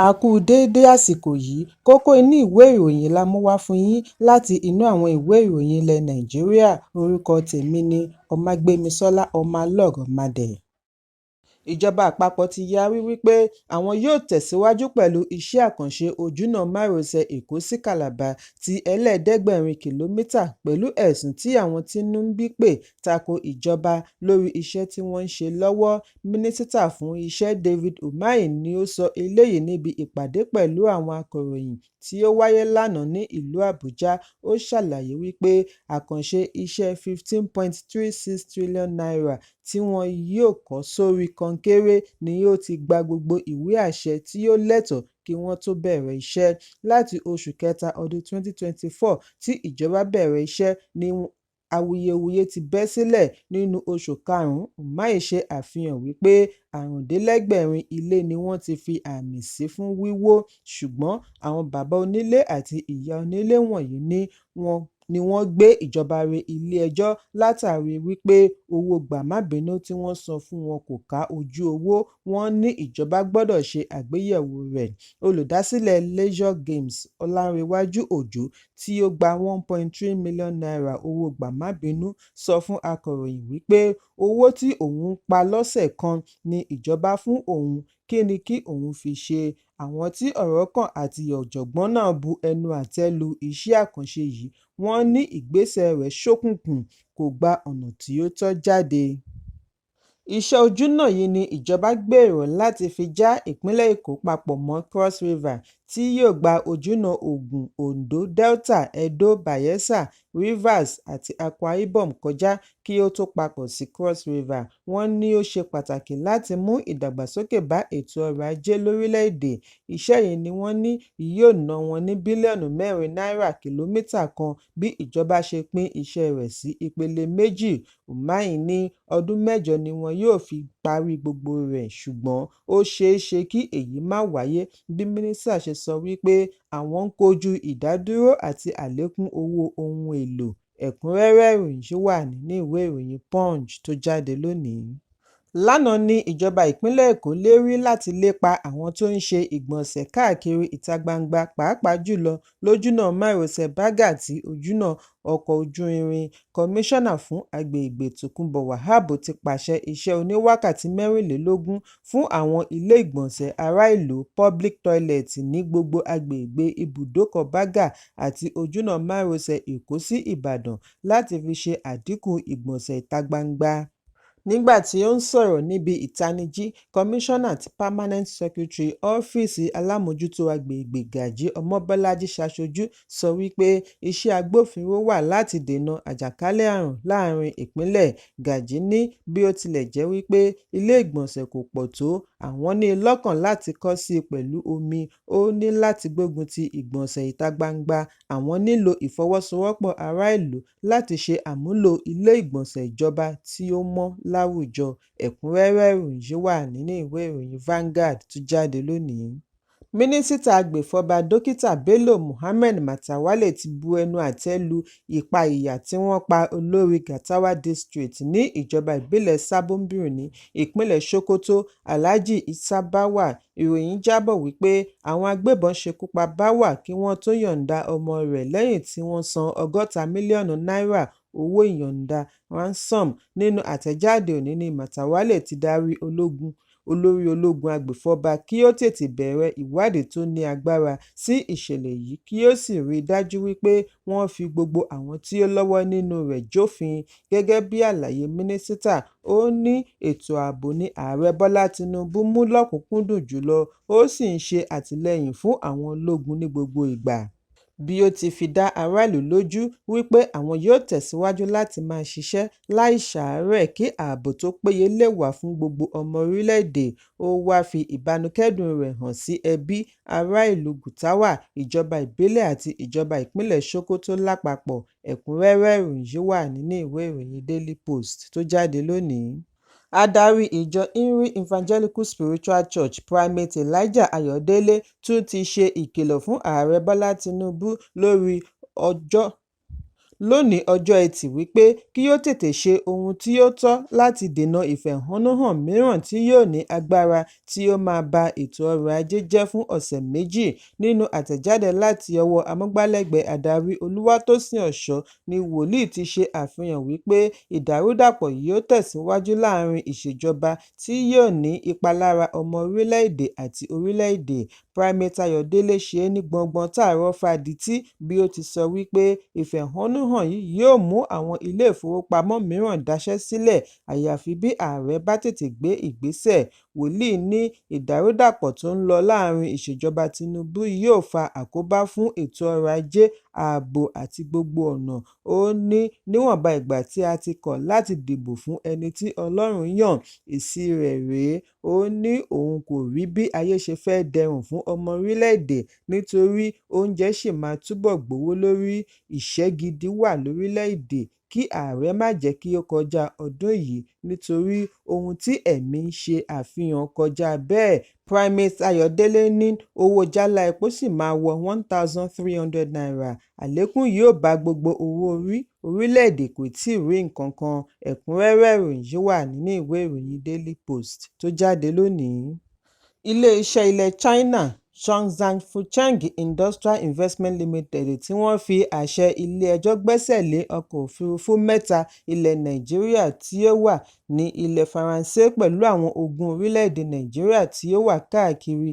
A kú déédé àsìkò yìí, kókó inú ìwé ìròyìn la mú wá fún yín láti inú àwọn ìwé ìròyìn ilẹ̀ Nàìjíríà. Orúkọ tèmi ni Ọmágbémisọ́lá Ọmọlọ́rọ̀mádẹ. Ìjọba àpapọ̀ ti yarí wípé àwọn yóò tẹ̀síwájú pẹ̀lú iṣẹ́ àkànṣe ojúnà márosẹ̀ Èkó sí Calabar ti 700 kìlómítà pẹ̀lú ẹ̀sùn tí àwọn tínú ń bí pé tako ìjọba lórí iṣẹ́ tí wọ́n ń ṣe lọ́wọ́. Mínísítà fún iṣẹ́ David Umahi ni ó sọ eléyìí níbi ìpàdé pẹ̀lú àwọn akọ̀ròyìn tí ó wáyé lánàá ní ìlú Àbújá. Ó ṣàlàyé wípé àkànṣe iṣẹ́ 15.36 trillion naira tí wọn yóò kọ́ sórí kọnkéré ni yóò ti gba gbogbo ìwé àṣẹ tí ó lẹ́tọ̀ọ́ kí wọ́n tó bẹ̀rẹ̀ iṣẹ́. Láti oṣù kẹta ọdún 2024 tí ìjọba bẹ̀rẹ̀ iṣẹ́ ni awuyewuye ti bẹ́ sílẹ̀. Nínú oṣù karùn-ún, Umahi ṣe àfihàn wípé 500 ilé ni wọ́n ti fi àmì sí fún wíwó, ṣùgbọ́n àwọn bàbá onílé àti ìyá onílé wọ̀nyí ni wọ́n gbé ìjọba re ilé-ẹjọ́ látàrí wípé owó gbà-má-bínú tí wọ́n san fún wọn kò ká ojú owó. Wọ́n ní ìjọba gbọ́dọ̀ ṣe àgbéyẹ̀wò rẹ̀. Olùdásílẹ̀ Leisure Games Ọlánrewájú Òjó tí ó gba 1.3 million naira owó gbà-má-bínú sọ fún akọ̀ròyìn wípé owó tí òun ń pa lọ́sẹ̀ kan ni ìjọba fún òun, kí ni kí òun fi ṣe? Àwọn tí ọ̀rọ̀ kàn àti ọ̀jọ̀gbọ́n náà bu ẹnu àtẹ́ lu iṣẹ́ àkànṣe yìí. Wọ́n ní ìgbésẹ̀ rẹ̀ ṣókùnkùn, kò gba ọ̀nà tí ó tọ́ jáde. Iṣẹ́ ojúnà yìí ni ìjọba gbèrò láti fi já ìpínlẹ̀ Èkó papọ̀ mọ́ Cross River tí yóò gba ojúnà Ogun, Ondo, Delta, Edo, Bayelsa, Rivers àti Akwa Ibom kọjá kí ó tó papọ̀ sí Cross River. Wọ́n ní ó ṣe pàtàkì láti mú ìdàgbàsókè bá ètò ọrọ̀ ajé lórílẹ̀-èdè. Iṣẹ́ yìí ni wọ́n ní yóò ná wọn ní bílíọ̀nù 4 náírà kìlómítà kan bí ìjọba ṣe pín iṣẹ́ rẹ̀ sí ìpele méjì. Umahi ní ọdún 8 ni wọn yóò fi parí gbogbo rẹ̀, ṣùgbọ́n ó ṣeé ṣe kí èyí má wáyé bí mínísítà ṣe sọ wípé àwọn ń kojú ìdádúró àti àlékún owó ohun èlò. Ẹ̀kúnrẹ́rẹ́ ìròyìn ṣì wà nínú ìwé ìròyìn Punch tó jáde lónìí. Lánàá ni ìjọba ìpínlẹ̀ Èkó lérí láti lépa àwọn tó ń ṣe ìgbọ̀nsẹ̀ káàkiri ìta gbangba, pàápàá jùlọ lójúnà márosẹ̀ Berger tí ojúnà ọkọ̀ ojú irin. Kọmíṣánná fún agbègbè Tókunbọ̀ Wahab ti pàṣẹ iṣẹ́ oníwákàtí 24 fún àwọn ilé ìgbọ̀nsẹ̀ ará ìlú public toilet ní gbogbo agbègbè ibùdókọ̀ Berger àti ojúnà márosẹ̀ Èkó sí Ìbàdàn láti fi ṣe àdínkù ìgbọ̀nsẹ̀ ìta gbangba. Nígbà tí ó ń sọ̀rọ̀ níbi ìtanijí, kọmíṣánná àti permanent secretary ọ́fíìsì alámòjútó agbègbè Gaji Ọmọbọ́lájí ṣaṣojú sọ wípé iṣẹ́ agbófinró wà láti dènà àjàkálẹ̀ àrùn láàrin ìpínlẹ̀. Gaji ní bí ó tilẹ̀ jẹ́ wípé ilé ìgbọ̀nsẹ̀ kò pọ̀ tó, àwọn ní lọ́kàn láti kọ́ sí i pẹ̀lú omi. Ó ní láti gbógun ti ìgbọ̀nsẹ̀ ìta gbangba. Àwọn nílò ìfọwọ́sowọ́pọ̀ ará ìlú láti ṣe àmúlò ilé ìgbọ̀nsẹ̀ ìjọba tí ó mọ́ láwùjọ. Ẹ̀kúnrẹ́rẹ́ ìròyìn ṣì wà nínú ìwé ìròyìn Vanguard tó jáde lónìí. Mínísítà agbèfọ́ba Dókítà Bello Muhammad Matawalle ti bu ẹnu àtẹ́ lu ìpànìyà tí wọ́n pa olórí Gatawa District ní ìjọba ìbílẹ̀ Sabon Birni, ìpínlẹ̀ Sokoto, Alhaji Issa Bawa. Ìròyìn jábọ̀ wípé àwọn agbébọn ṣekú pa Bawa kí wọ́n tó yọ̀ǹda ọmọ rẹ̀ lẹ́yìn tí wọ́n san 60 mílíọ̀nù náírà owó ìyọ̀ǹda ransom. Nínú àtẹ̀jáde òní ni Matawalle ti darí olórí ológun agbèfọ́ba kí ó tètè bẹ̀rẹ̀ ìwádìí tó ní agbára sí ìṣẹ̀lẹ̀ yìí kí ó sì rí i dájú wípé wọ́n fi gbogbo àwọn tí ó lọ́wọ́ nínú rẹ̀ jófin. Gẹ́gẹ́ bí àlàyé mínísítà, ó ní ètò ààbò ní ààrẹ Bọ́lá Tinubu mú lọ́kùnkúndùn jùlọ, ó sì ń ṣe àtìlẹ́yìn fún àwọn ológun ní gbogbo ìgbà. Bí ó ti fi dá aráàlú lójú wípé àwọn yóò tẹ̀síwájú láti máa ṣiṣẹ́ láì ṣàárẹ̀ kí ààbò tó péye lè wà fún gbogbo ọmọ orílẹ̀-èdè. Ó wáá fi ìbánúkẹ́dùn rẹ̀ hàn sí ẹbí, ará ìlú Gutawa, ìjọba ìbílẹ̀ àti ìjọba ìpínlẹ̀ Sokoto lápapọ̀. Ẹ̀kúnrẹ́rẹ́ ìròyìn yìí wà nínú ìwé ìròyìn Daily Post tó jáde lónìí. Adarí ìjọ Inú Evangelical Spiritual Church Primate Elijah Ayọ̀délé tún ti ṣe ìkìlọ̀ fún ààrẹ Bọ́lá Tinubu lónìí ọjọ́ Ẹtì wípé kí ó tètè ṣe ohun tí ó tọ́ láti dènà ìfẹ̀hónúhàn mìíràn tí yóò ní agbára tí ó máa ba ètò ọrọ̀ ajé jẹ́ fún ọ̀sẹ̀ méjì. Nínú àtẹ̀jáde láti ọwọ́ amúgbálẹ́gbẹ̀ẹ́ adarí Olúwatósìn Ọ̀ṣọ́ ni wòlíì ti ṣe àfihàn wípé ìdàrúdàpọ̀ yóò tẹ̀síwájú láàrin ìṣèjọba tí yóò ní ipa lára ọmọ orílẹ̀-èdè àti orílẹ̀-èdè. Primate Ayọ̀délé ṣe é ní gbọngbọn tààrọ̀ fàdítì bí ó ti sọ wípé ìfẹ̀hónúhàn yìí yóò mú àwọn ilé ìfowópamọ́ mìíràn daṣẹ́ sílẹ̀ àyàfi bí ààrẹ bá tètè gbé ìgbésẹ̀. Wòlíì ní ìdàrúdàpọ̀ tó ń lọ láàrin ìṣèjọba Tinubu yóò fa àkóbá fún ètò ọrọ̀ ajé, ààbò àti gbogbo ọ̀nà. Ó ní níwọ̀nba ìgbà tí a ti kọ̀ láti dìbò fún ẹni tí Ọlọ́run yàn, èsì rẹ̀ rèé. Ó ní òun kò rí bí ayé ṣe fẹ́ dẹrùn fún ọmọ orílẹ̀-èdè nítorí oúnjẹ ṣì máa túbọ̀ gbówó lórí. Ìṣẹ́ gidi wà lórílẹ̀-èdè kí ààrẹ má jẹ́ kí ó kọjá ọdún yìí nítorí ohun tí ẹ̀mí ń ṣe àfihàn kọjá bẹ́ẹ̀. Primate Ayọ̀délé ní owó jálá epo sì máa wọ ₦1,300. Àlékún yóò bá gbogbo owó orí. Orílẹ̀-èdè kò tíì rí nǹkan kan. Ẹ̀kúnrẹ́rẹ́ ìròyìn yìí wà nínú ìwé ìròyìn Daily Post tó jáde lónìí. Ilé-iṣẹ́ ilẹ̀ China Zhongzhang Fucheng Industrial Investment Limited tí wọ́n fi àṣẹ ilé-ẹjọ́ gbẹ́sẹ̀ lé ọkọ̀ òfurufú mẹ́ta ilẹ̀ Nàìjíríà tí ó wà ní ilẹ̀ Faransé pẹ̀lú àwọn ogun orílẹ̀-èdè Nàìjíríà tí ó wà káàkiri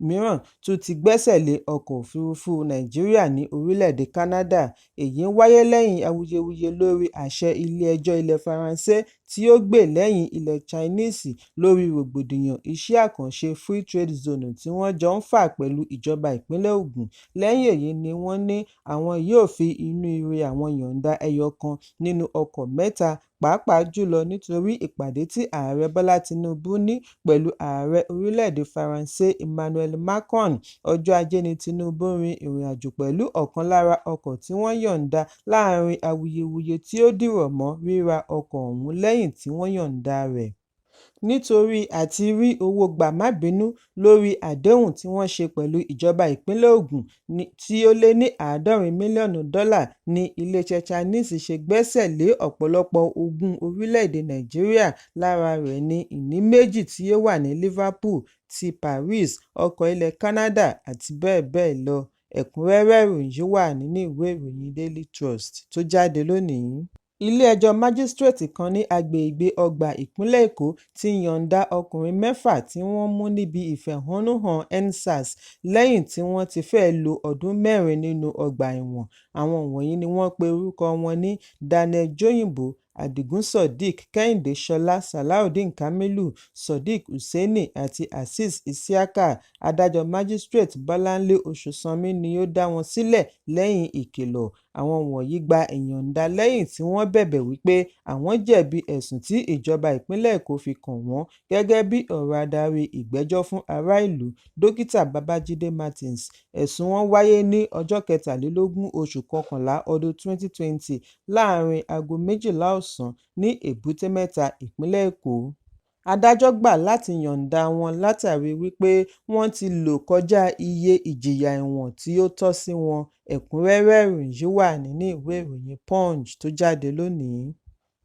mìíràn tún ti gbẹ́sẹ̀ lé ọkọ̀ òfurufú Nàìjíríà ní orílẹ̀-èdè Canada. Èyí ń wáyé lẹ́yìn awuyewuye lórí àṣẹ ilé-ẹjọ́ ilẹ̀ Faransé tí ó gbè lẹ́yìn ilẹ̀ Chinese lórí rògbòdìyàn iṣẹ́ àkànṣe Free Trade Zone tí wọ́n jọ ń fà pẹ̀lú ìjọba ìpínlẹ̀ Ogun. Lẹ́yìn èyí ni wọ́n ní àwọn yóò fi inú ire àwọn yọ̀ǹda ẹyọ kan nínú ọkọ̀ mẹ́ta, pàápàá jùlọ nítorí ìpàdé tí ààrẹ Bọ́lá Tinubu ní pẹ̀lú ààrẹ orílẹ̀-èdè Faransé Emmanuel Macron. Ọjọ́ Ajé ni Tinubu rin ìrìnàjò pẹ̀lú ọ̀kan lára ọkọ̀ tí wọ́n yọ̀ǹda láàrin awuyewuye tí ó dìrọ̀ mọ́ ríra ọkọ̀ ọ̀hún lẹ́yìn tí wọ́n yọ̀ǹda rẹ̀. Nítorí àti rí owó gbà-má-bínú lórí àdéhùn tí wọ́n ṣe pẹ̀lú ìjọba ìpínlẹ̀ Ogun tí ó lé ní $70 mílíọ̀nù ní iléeṣẹ́ Chinese ṣe gbẹ́sẹ̀ lé ọ̀pọ̀lọpọ̀ ogún orílẹ̀-èdè Nàìjíríà. Lára rẹ̀ ni ìní méjì tí ó wà ní Liverpool, ti Paris, ọkọ̀ ilẹ̀ Canada àti bẹ́ẹ̀ bẹ́ẹ̀ lọ. Ẹ̀kúnrẹ́rẹ́ ìròyìn yìí wà nínú ìwé ìròyìn Daily Trust tó jáde lónìí. Ilé-ẹjọ́ májísírèètì kan ní agbègbè Ọgbà ìpínlẹ̀ Èkó ti yọ̀ǹda ọkùnrin 6 tí wọ́n mú níbi ìfẹ̀hónúhàn EndSARS lẹ́yìn tí wọ́n ti fẹ́ẹ̀ lo ọdún 4 nínú ọgbà ẹ̀wọ̀n. Àwọn wọ̀nyí ni wọ́n pe orúkọ wọn ní Daniel Jóyìnbó, Adigun Sodiq, Kẹ́hìndé Ṣọlá, Salaudeen Kamilu, Sodiq Hussaini àti Azeez Isiaka. Adájọ́ májísírèètì Bọ́láńlé Oṣùsanmi ni ó dá wọn sílẹ̀ lẹ́yìn ìkìlọ̀. Àwọn wọ̀nyí gba ìyọ̀ǹda lẹ́yìn tí wọ́n bẹ̀bẹ̀ wípé àwọn jẹ̀bi ẹ̀sùn tí ìjọba ìpínlẹ̀ Èkó fi kàn wọ́n gẹ́gẹ́ bí ọ̀rọ̀ adarí ìgbẹ́jọ́ fún ará ìlú, Dókítà Babájídé Martins. Ẹ̀sùn wọn wáyé ní ọjọ́ 23 oṣù kọkànlá ọdún 2020 láàrin aago 12 ọ̀sán ní Èbúté Mẹ́ta, ìpínlẹ̀ Èkó. Adájọ́ gbà láti yọ̀ǹda wọn látàrí wípé wọ́n ti lò kọjá iye ìjìyà ẹ̀wọ̀n tí ó tọ́ sí wọn. Ẹ̀kúnrẹ́rẹ́ ìròyìn yìí wà nínú ìwé ìròyìn Punch tó jáde lónìí.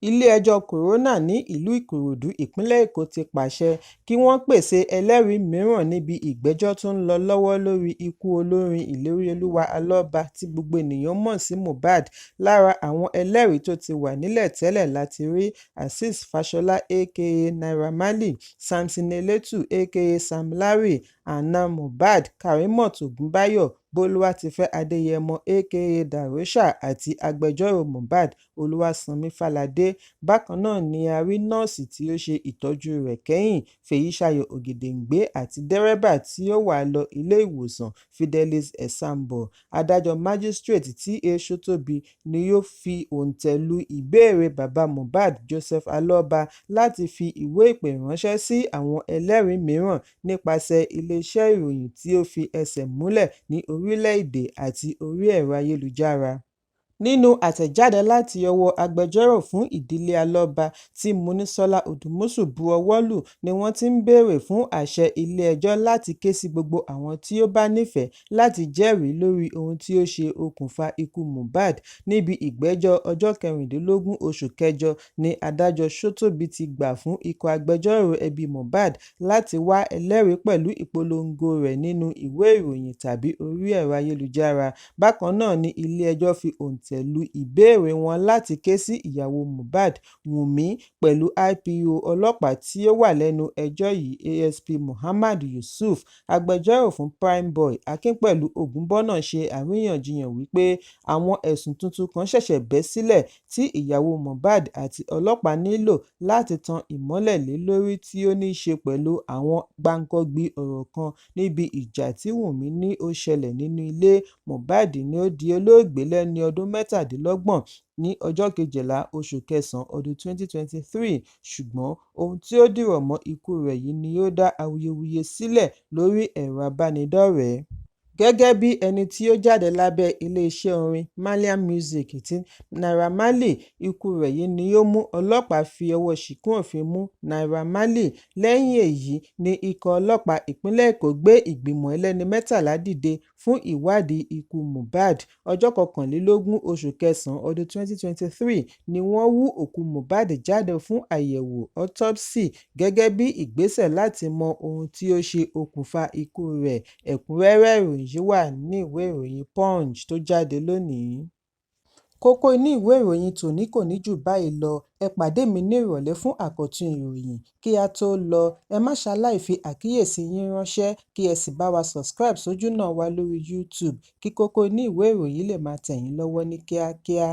Ilé-ẹjọ́ Kòrónà ní ìlú Ìkòròdú, ìpínlẹ̀ Èkó ti pàṣẹ kí wọ́n pèsè ẹlẹ́rìí mìíràn níbi ìgbẹ́jọ́ tó ń lọ lọ́wọ́ lórí ikú olórin Ìléríolúwa Alọ́ba tí gbogbo ènìyàn mọ̀ sí Mohbad. Lára àwọn ẹlẹ́rìí tó ti wà nílẹ̀ tẹ́lẹ̀ láti rí Azeez Fashola aka Naira Marley, Samson Eletu aka Sam Larry, àna Mohbad Karimot Ògúnbáyọ̀, Bólúwatifẹ́ Adéyẹmọ aka Darosha àti agbẹjọ́rò Mohbad Olúwaṣánmi Fáládé. Bákan náà ni a rí nọ́ọ̀sì tí ó ṣe ìtọ́jú rẹ̀ kẹ́yìn, Fèyíṣayọ̀ Ògèdèǹgbé àti dẹ́rẹ́bà tí ó wà lọ ilé ìwòsàn Fidelis Ẹ̀sánbọ̀. Adájọ́ májísírèètì T.A. Ṣótóbi ni yóò fi òǹtẹ̀ lu ìbéèrè bàbá Mohbad Joseph Alọ́ba láti fi ìwé ìpè ránṣẹ́ sí àwọn ẹlẹ́rìí mìíràn nípasẹ̀ iléeṣẹ́ ìròyìn tí ó fi ẹsẹ̀ múlẹ̀ ní orílẹ̀-èdè àti orí ẹ̀rọ ayélujára. Nínú àtẹ̀jáde láti ọwọ́ agbẹjọ́rò fún ìdílé Alọ́ba tí Monísọ́lá Òdùmọ̀ṣù bu ọwọ́ lù ni wọ́n ti ń béèrè fún àṣẹ ilé-ẹjọ́ láti ké sí gbogbo àwọn tí ó bá nífẹ̀ẹ́ láti jẹ́rìí lórí ohun tí ó ṣe okùnfà ikú Mohbad. Níbi ìgbẹ́jọ́ ọjọ́ 16 oṣù kẹjọ ni adájọ́ Sótóbi ti gbà fún ikọ̀ agbẹjọ́rò ẹbí Mohbad láti wá ẹlẹ́rìí pẹ̀lú ìpolongo rẹ̀ nínú ìwé ìròyìn tàbí orí ẹ̀rọ ayélujára. Bákan náà ni ilé-ẹjọ́ fi òǹtẹ̀ lu ìbéèrè wọn láti ké sí ìyàwó Mohbad, Wùnmí, pẹ̀lú IPO ọlọ́pàá tí ó wà lẹ́nu ẹjọ́ yìí, ASP Muhammad Yusuf. Agbẹjọ́rò fún Primeboy, Akínpẹ̀lú Ògúnbọ́nà ṣe àríyànjiyàn wípé àwọn ẹ̀sùn tuntun kan ṣẹ̀ṣẹ̀ bẹ́ sílẹ̀ tí ìyàwó Mohbad àti ọlọ́pàá nílò láti tan ìmọ́lẹ̀ lé lórí tí ó ní í ṣe pẹ̀lú àwọn gbáǹkọ́gbì ọ̀rọ̀ kan níbi ìjà tí Wùnmí ní ó ṣẹlẹ̀ nínú ilé. Mohbad ni ó di olóògbé lẹ́ni ọdún 27 ní ọjọ́ 12 oṣù kẹsàn-án ọdún 2023, ṣùgbọ́n ohun tí ó dìrọ̀ mọ́ ikú rẹ̀ yìí ni ó dá awuyewuye sílẹ̀ lórí ẹ̀rọ abánidọ́rẹ̀ẹ́. Gẹ́gẹ́ bí ẹni tí ó jáde lábẹ́ iléeṣẹ́ orin Malian Music tí Naira Marley, ikú rẹ̀ yìí ni ó mú ọlọ́pàá fi ọwọ́ ṣìkún òfin mú Naira Marley. Lẹ́yìn èyí ni ikọ̀ ọlọ́pàá ìpínlẹ̀ Èkó gbé ìgbìmọ̀ ẹlẹ́ni 13 dìde fún ìwádìí ikú Mohbad. Ọjọ́ 21 oṣù kẹsàn-án ọdún 2023 ni wọ́n hú òkú Mohbad jáde fún àyẹ̀wò autopsy gẹ́gẹ́ bí ìgbésẹ̀ láti mọ ohun tí ó ṣe okùnfà ikú rẹ̀. Ẹ̀kúnrẹ́rẹ́ ìròyìn yìí wà ní ìwé ìròyìn Punch tó jáde lónìí. Kókó inú ìwé ìròyìn tòní kò ní jù báyìí lọ. Ẹ pàdé mi ní ìrọ̀lẹ́ fún àkọ́tún ìròyìn. Kí a tó lọ, ẹ má ṣaláì fi àkíyèsí yín ránṣẹ́ kí ẹ sì bá wa subscribe sójú náà wa lórí YouTube kí Kókó inú ìwé ìròyìn lè máa tẹ̀ yín lọ́wọ́ ní kíákíá.